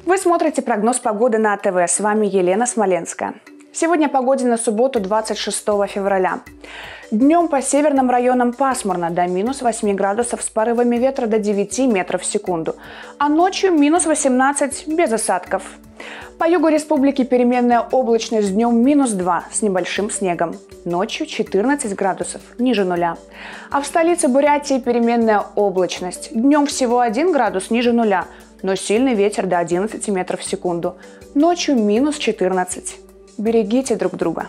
Вы смотрите прогноз погоды на АТВ. С вами Елена Смоленская. Сегодня о погоде на субботу, 26 февраля. Днем по северным районам пасмурно, до минус 8 градусов с порывами ветра до 9 метров в секунду. А ночью минус 18 без осадков. По югу республики переменная облачность, днем минус 2 с небольшим снегом. Ночью 14 градусов ниже нуля. А в столице Бурятии переменная облачность. Днем всего 1 градус ниже нуля, но сильный ветер до 11 метров в секунду. Ночью минус 14. Берегите друг друга.